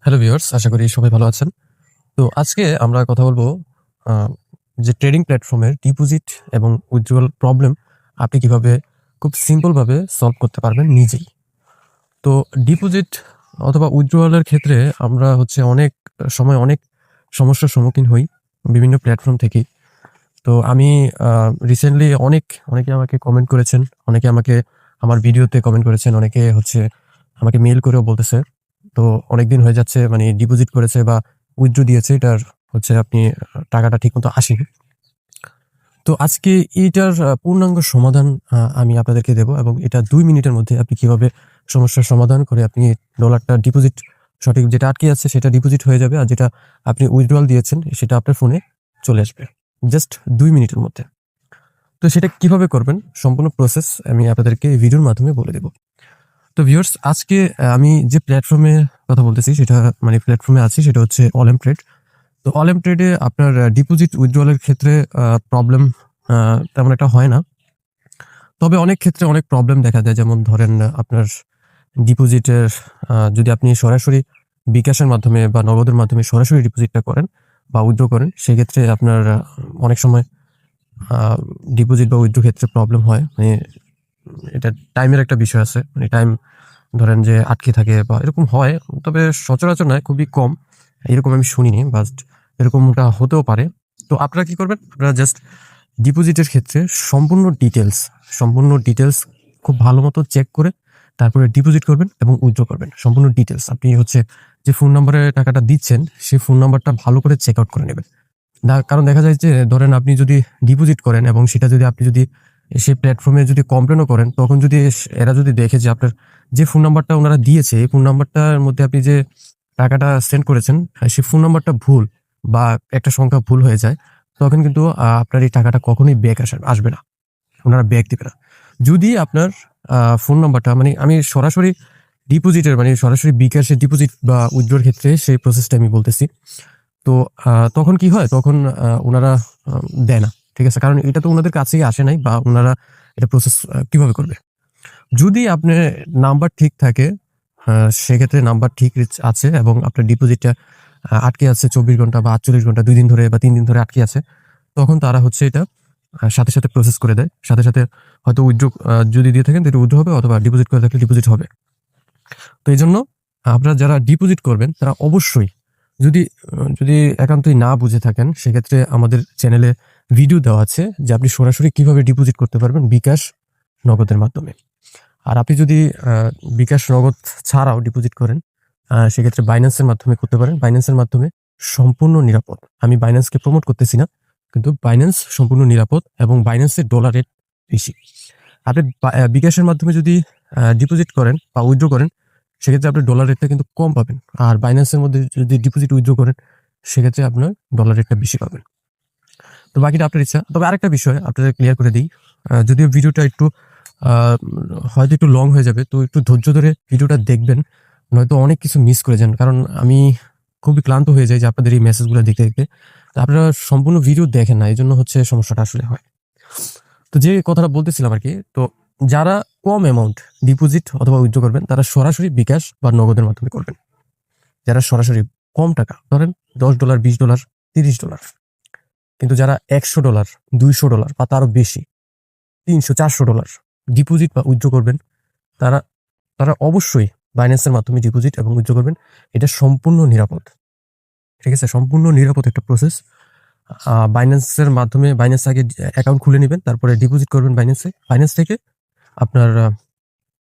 Hello viewers, আশা করি সবাই ভালো আছেন। তো আজকে আমরা কথা বলবো আ যে ট্রেডিং প্ল্যাটফর্মের ডিপোজিট এবং উইথড্রয়াল প্রবলেম আপনি কিভাবে খুব সিম্পল ভাবে সলভ করতে পারবেন নিজেই। তো ডিপোজিট অথবা উইথড্রয়াল এর ক্ষেত্রে আমরা অনেক সময় অনেক সমস্যার সম্মুখীন হই বিভিন্ন প্ল্যাটফর্ম থেকেই। তো আমি রিসেন্টলি অনেকে আমাকে কমেন্ট করেছেন, অনেকে আমাকে আমার ভিডিওতে কমেন্ট করেছেন, অনেকে আমাকে মেইল করেও বলতেছে। তো অনেকদিন হয়ে যাচ্ছে মানে ডিপোজিট করেছে বা উইথড্র দিয়েছে, এটার আপনি টাকাটা ঠিকমতো আসেনি। তো আজকে এইটার পূর্ণাঙ্গ সমাধান আমি আপনাদেরকে দেব এবং এটা ২ মিনিটের মধ্যে আপনি কিভাবে সমস্যার সমাধান করে আপনি ডলারটা ডিপোজিট সঠিক যেটা আটকে আছে সেটা ডিপোজিট হয়ে যাবে, আর যেটা আপনি উইথড্রয়াল দিয়েছেন সেটা আপনার ফোনে চলে আসবে জাস্ট ২ মিনিটের মধ্যে। তো সেটা কিভাবে করবেন সম্পূর্ণ প্রসেস আমি আপনাদেরকে এই ভিডিওর মাধ্যমে বলে দেব। তো ভিউয়ার্স, আজকে আমি যে প্ল্যাটফর্মে কথা বলতেছি সেটা মানে প্ল্যাটফর্মে আছি সেটা হচ্ছে অলেম ট্রেড। তো অলেম ট্রেডে আপনার ডিপোজিট উইথড্রয়ালের ক্ষেত্রে প্রবলেম তেমন একটা হয় না। তবে অনেক ক্ষেত্রে অনেক প্রবলেম দেখা দেয়। যেমন ধরেন আপনার ডিপোজিটের যদি আপনি সরাসরি বিকাশের মাধ্যমে বা নগদের মাধ্যমে সরাসরি ডিপোজিটটা করেন বা উইথড্র করেন, সেক্ষেত্রে আপনার অনেক সময় আ ডিপোজিট বা উইথড্র ক্ষেত্রে প্রবলেম হয়। মানে এটা টাইমের একটা বিষয় আছে। মানে টাইম ধরেন যে আটকে থাকে বা এরকম হয়। তবে সচরাচর নয়, খুবই কম। এরকম আমি শুনিনি, বাট এরকমটা হতেও পারে। তো আপনারা কি করবেন? আপনারা জাস্ট ডিপোজিটের ক্ষেত্রে সম্পূর্ণ ডিটেইলস খুব ভালোমতো চেক করে তারপরে ডিপোজিট করবেন এবং উইথড্র করবেন। সম্পূর্ণ ডিটেইলস আপনি যে ফোন নাম্বারে টাকাটা দিচ্ছেন, সেই ফোন নাম্বারটা ভালো করে চেক আউট করে নেবেন। কারণ দেখা যায় যে ধরেন আপনি যদি ডিপোজিট করেন এবং সেটা যদি আপনি যদি সেই প্ল্যাটফর্মে যদি কমপ্লেইনও করেন, তখন যদি এরা যদি দেখে যে আপনার যে ফোন নাম্বারটা উনারা দিয়েছে, এই ফোন নাম্বারটার মধ্যে আপনি যে টাকাটা সেন্ড করেছেন, সেই ফোন নাম্বারটা ভুল বা একটা সংখ্যা ভুল হয়ে যায়, তখন কিন্তু আপনার এই টাকাটা কখনোই ব্যাক আসবে না। উনারা ব্যাক দিবে না। যদি আপনার ফোন নাম্বারটা মানে আমি সরাসরি ডিপোজিটের মানে সরাসরি বিকাশের ডিপোজিট বা উইথড্রর ক্ষেত্রে সেই প্রসেসটা আমি বলতেছি। তো তখন কি হয়? তখন উনারা আ দেয় না। ঠিক আছে? কারণ এটা তো উনাদের কাছেই আসে নাই বা উনারা এটা প্রসেস কিভাবে করবে? যদি আপনার নাম্বার ঠিক থাকে, আ সেক্ষেত্রে নাম্বার ঠিক আছে এবং আপনার ডিপোজিটটা আটকে আছে ২৪ ঘন্টা বা ৪৮ ঘন্টা ২ দিন ধরে বা ৩ দিন ধরে আটকে আছে, তখন তারা এটা সাথে প্রসেস করে দেয়। সাথে হয়তো উইথড্র যদি দিয়ে থাকেন তাহলে উইথড্র হবে, অথবা ডিপোজিট করে থাকলে ডিপোজিট হবে। তো এইজন্য আপনারা যারা ডিপোজিট করবেন তারা অবশ্যই যদি একান্তই না বুঝে থাকেন, সেক্ষেত্রে আমাদের চ্যানেলে ভিডিও দেওয়া আছে যে আপনি সরাসরি কিভাবে ডিপোজিট করতে পারবেন বিকাশ, নগদের মাধ্যমে। আর আপনি যদি বিকাশ, নগদ ছাড়াও ডিপোজিট করেন, সেক্ষেত্রে বাইন্যান্সের মাধ্যমে করতে পারেন। বাইন্যান্সের মাধ্যমে সম্পূর্ণ নিরাপদ। আমি বাইন্যান্সকে প্রমোট করতেছি না, কিন্তু বাইন্যান্স সম্পূর্ণ নিরাপদ এবং বাইন্যান্সের ডলার রেট বেশি। আপনি বিকাশের মাধ্যমে যদি ডিপোজিট করেন বা উইথড্র করেন, সেক্ষেত্রে আপনার ডলার রেটটা কিন্তু কম পাবেন। আর বাইন্যান্সের মধ্যে যদি ডিপোজিট উইথড্র করেন, সেক্ষেত্রে আপনার ডলার রেটটা বেশি পাবেন। তো বাকিটা আপনার ইচ্ছা। তবে আরেকটা বিষয় আপনাদের ক্লিয়ার করে দেই। যদিও ভিডিওটা আ হয়তো একটু লং হয়ে যাবে। তো একটু ধৈর্য ধরে ভিডিওটা দেখবেন। নয়তো অনেক কিছু মিস করে যান। কারণ আমি খুবই ক্লান্ত হয়ে যাই যে আপনাদের এই মেসেজগুলো দেখতে। তো আপনারা সম্পূর্ণ ভিডিও দেখেন না। এজন্য সমস্যাটা আসলে হয়। তো যে কথাটা বলতেছিলাম আরকি। তো যারা কম অ্যামাউন্ট ডিপোজিট অথবা উইথড্র করবেন, তারা সরাসরি বিকাশ বা নগদের মাধ্যমে করবেন। যারা সরাসরি কম টাকা ধরেন $10, $20, $30, কিন্তু যারা $100, $200 বা তারও বেশি, $300, $400 ডিপোজিট বা উইথড্র করবেন, তারা তারা অবশ্যই বাইন্যান্সের মাধ্যমে ডিপোজিট এবং উইথড্র করবেন। এটা সম্পূর্ণ নিরাপদ। ঠিক আছে? সম্পূর্ণ নিরাপদ একটা প্রসেস। বাইন্যান্সের মাধ্যমে বাইন্যান্সে আগে অ্যাকাউন্ট খুলে নিবেন, তারপরে ডিপোজিট করবেন বাইন্যান্সে। বাইন্যান্স থেকে আপনার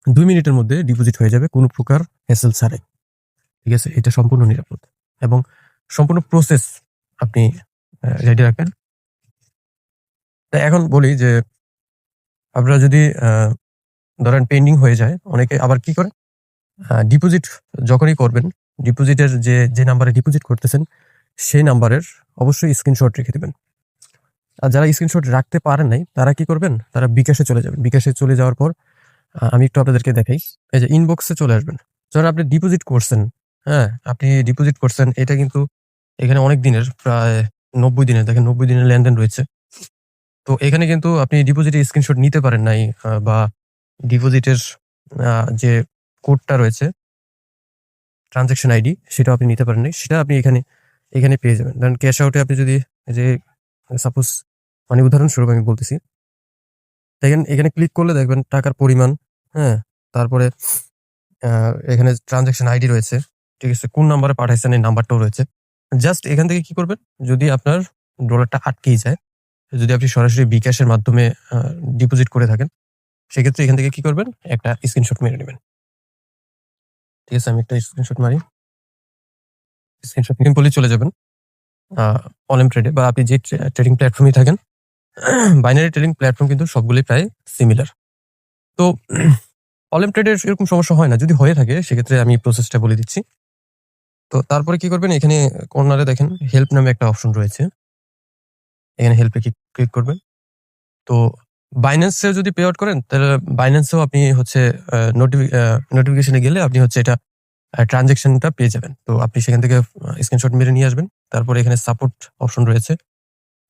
২ মিনিটের মধ্যে ডিপোজিট হয়ে যাবে কোন প্রকার হ্যাসেল ছাড়াই। ঠিক আছে? এটা সম্পূর্ণ নিরাপদ এবং সম্পূর্ণ প্রসেস আপনি রেডি রাখবেন। তো এখন বলি যে আপনারা যদি ধরেন পেন্ডিং হয়ে যায়, অনেকে আবার কি করে? ডিপোজিট যখনই করবেন, ডিপোজিটের যে নাম্বারে ডিপোজিট করতেছেন, সেই নাম্বারের অবশ্যই স্ক্রিনশট রেখে দিবেন। আর যারা স্ক্রিনশট রাখতে পারেন নাই, তারা কি করবেন? তারা বিকাশে চলে যাবেন। বিকাশে চলে যাওয়ার পর আমি একটু আপনাদেরকে দেখাই। এই যে ইনবক্সে চলে আসবেন। যখন আপনি ডিপোজিট করছেন, হ্যাঁ? আপনি ডিপোজিট করছেন, এটা কিন্তু এখানে অনেক দিনের, প্রায় ৯০ দিনের, দেখেন ৯০ দিনের লেনদেন রয়েছে। তো এখানে কিন্তু আপনি ডিপোজিটের স্ক্রিনশট নিতে পারেন নাই, বা ডিপোজিটের আ যে কোডটা রয়েছে ট্রানজাকশন আইডি সেটাও আপনি নিতে পারেন নাই, সেটা আপনি এখানে পেয়ে যাবেন। কারণ ক্যাশ আউটে আপনি যদি যে সাপোজ মানে উদাহরণস্বরূপ আমি বলতেছি, দেখেন এখানে ক্লিক করলে দেখবেন টাকার পরিমাণ, হ্যাঁ, তারপরে এখানে ট্রানজাকশন আইডি রয়েছে, ঠিক আছে, কোন নাম্বারে পাঠাইছেন এই নাম্বারটাও রয়েছে। জাস্ট এখান থেকে কি করবেন, যদি আপনার ডলারটা আটকেই যায়, যদি আপনি সরাসরি বিকাশের মাধ্যমে ডিপোজিট করে থাকেন, সেক্ষেত্রে এখান থেকে কি করবেন, একটা স্ক্রিনশট মেরে নেবেন। ঠিক আছে, আমি একটা স্ক্রিনশট মারি। স্ক্রিনশট সিম্পলি চলে যাবেন অনলাইন ট্রেডে বা আপনি যে ট্রেডিং প্ল্যাটফর্মে থাকেন। বাইনারি ট্রেডিং প্ল্যাটফর্ম কিন্তু সবগুলোই প্রায় সিমিলার। তো অনলাইন ট্রেডের এরকম সমস্যা হয় না, যদি হয়ে থাকে সেক্ষেত্রে আমি প্রসেসটা বলে দিচ্ছি। তো তারপরে কি করবেন, এখানে কর্নারে দেখেন হেল্প নামে একটা অপশন রয়েছে, এখানে হেল্পে ক্লিক করবেন। তো বাইন্যান্সে যদি পে আউট করেন তাহলে বাইন্যান্সেও আপনি হচ্ছে নোটিফিকেশনে গেলে আপনি হচ্ছে এটা ট্রানজাকশনটা পেয়ে যাবেন। তো আপনি সেখান থেকে স্ক্রিনশট মেরে নিয়ে আসবেন। তারপরে এখানে সাপোর্ট অপশন রয়েছে,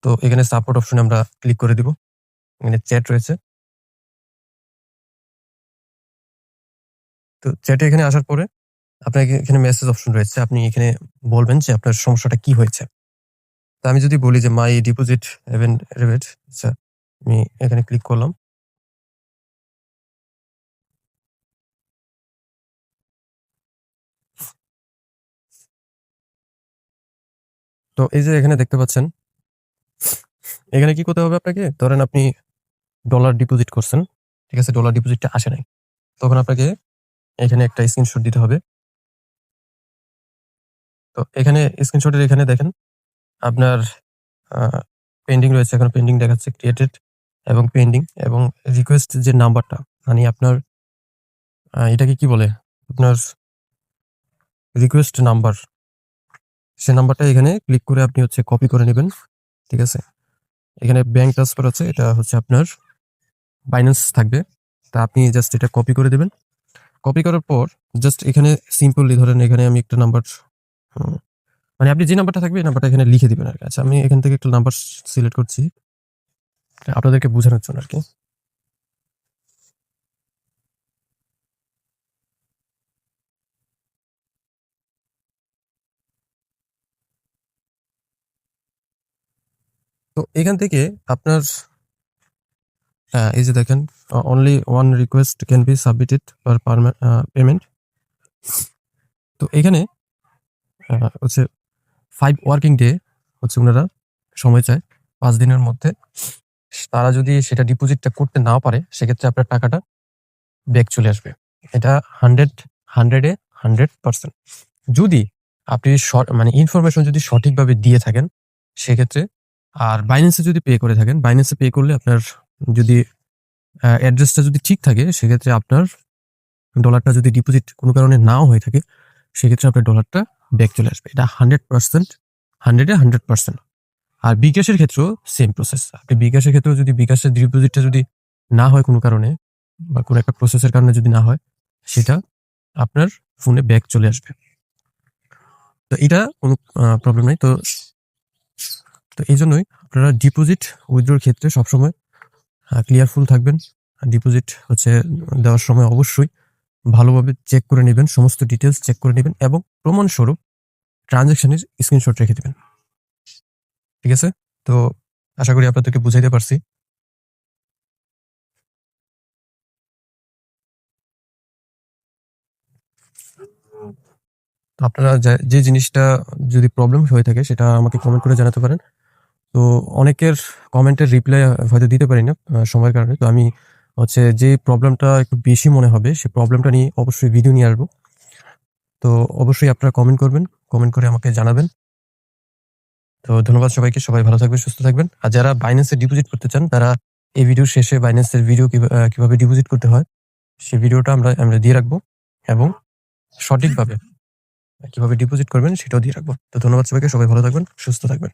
তো এখানে সাপোর্ট অপশনে আমরা ক্লিক করে দিব। এখানে চ্যাট রয়েছে, তো চ্যাটে এখানে আসার পরে আপনাকে এখানে মেসেজ অপশন রয়েছে, আপনি এখানে বলবেন যে আপনার সমস্যাটা কি হয়েছে। তো আমি যদি বলি যে মাই ডিপোজিট হ্যাভেন রিসিভড, আচ্ছা আমি এখানে ক্লিক করলাম। তো এই যে এখানে দেখতে পাচ্ছেন, এখানে কি করতে হবে আপনাকে, ধরেন আপনি ডলার ডিপোজিট করছেন, ঠিক আছে, ডলার ডিপোজিটটা আসে নাই, তখন আপনাকে এখানে একটা স্ক্রিনশট দিতে হবে। তো এখানে স্ক্রিনশটের এখানে দেখেন আপনার পেন্ডিং রয়েছে, এখন পেন্ডিং দেখাচ্ছে, ক্রিয়েটেড এবং পেন্ডিং এবং রিকোয়েস্ট যে নাম্বারটা, মানে আপনার এটাকে কি বলে, আপনার রিকোয়েস্ট নাম্বার, সে নাম্বারটা এখানে ক্লিক করে আপনি হচ্ছে কপি করে নেবেন। ঠিক আছে, এখানে ব্যাংক ট্রান্সফার আছে, এটা হচ্ছে আপনার বাইন্যান্স থাকবে, তা আপনি জাস্ট এটা কপি করে দেবেন। কপি করার পর জাস্ট এখানে সিম্পলি ধরেন এখানে আমি একটা নাম্বার, মানে আপনি যে নাম্বারটা থাকবে এই নাম্বারটা এখানে লিখে দিবেন আর কি। আচ্ছা আমি এখান থেকে একটা নাম্বার সিলেক্ট করছি আপনাদেরকে বোঝানোর জন্য আর কি। তো এখান থেকে আপনার এই যে দেখেন only one request can be submitted for payment. তো এখানে হচ্ছে 5 ওয়ার্কিং ডে হচ্ছে ওনারা সময় চায়, 5 দিনের মধ্যে তারা যদি সেটা ডিপোজিটটা করতে না পারে সেক্ষেত্রে আপনার টাকাটা ব্যাক চলে আসবে। এটা 100% যদি আপনি মানে ইনফরমেশন যদি সঠিকভাবে দিয়ে থাকেন সেক্ষেত্রে। আর বাইন্যান্সে যদি পে করে থাকেন, বাইন্যান্সে পে করলে আপনার যদি অ্যাড্রেসটা যদি ঠিক থাকে সেক্ষেত্রে আপনার ডলারটা যদি ডিপোজিট কোনো কারণে নাও হয়ে থাকে সেক্ষেত্রে আপনার ডলারটা ব্যাক চলে আসবে। এটা 100%, 100%। আর বিকাশের ক্ষেত্রেও সেম প্রসেস। আপনি বিকাশের ক্ষেত্রেও যদি বিকাশের ডিপোজিটটা যদি না হয় কোনো কারণে বা কোনো একটা প্রসেসের কারণে যদি না হয়, সেটা আপনার ফোনে ব্যাক চলে আসবে। তো এটা কোনো প্রবলেম নাই। তো তো এই জন্যই আপনারা ডিপোজিট উইথড্রোর ক্ষেত্রে সবসময় ক্লিয়ারফুল থাকবেন। ডিপোজিট হচ্ছে দেওয়ার সময় অবশ্যই ভালোভাবে চেক করে নেবেন, সমস্ত ডিটেলস চেক করে নেবেন এবং প্রমাণস্বরূপ ট্রানজাকশনের স্ক্রিনশট রেখে দেবেন। ঠিক আছে, তো আশা করি আপনাদেরকে বুঝাইতে পারছি। তো আপনারা যে জিনিসটা যদি প্রবলেম হয়ে থাকে সেটা আমাকে কমেন্ট করে জানাতে পারেন। তো অনেকের কমেন্টের রিপ্লাই হয়তো দিতে পারি না সময়ের কারণে। তো আমি হচ্ছে যে প্রবলেমটা একটু বেশি মনে হবে সেই প্রবলেমটা নিয়ে অবশ্যই ভিডিও নিয়ে আসবো। তো অবশ্যই আপনারা কমেন্ট করবেন, কমেন্ট করে আমাকে জানাবেন। তো ধন্যবাদ সবাইকে, সবাই ভালো থাকবেন, সুস্থ থাকবেন। আর যারা বাইন্যান্সে ডিপোজিট করতে চান তারা এই ভিডিওর শেষে বাইন্যান্সের ভিডিও কিভাবে ডিপোজিট করতে হয় সেই ভিডিওটা আমরা দিয়ে রাখবো এবং সঠিকভাবে কিভাবে ডিপোজিট করবেন সেটাও দিয়ে রাখবো। তো ধন্যবাদ সবাইকে, সবাই ভালো থাকবেন, সুস্থ থাকবেন।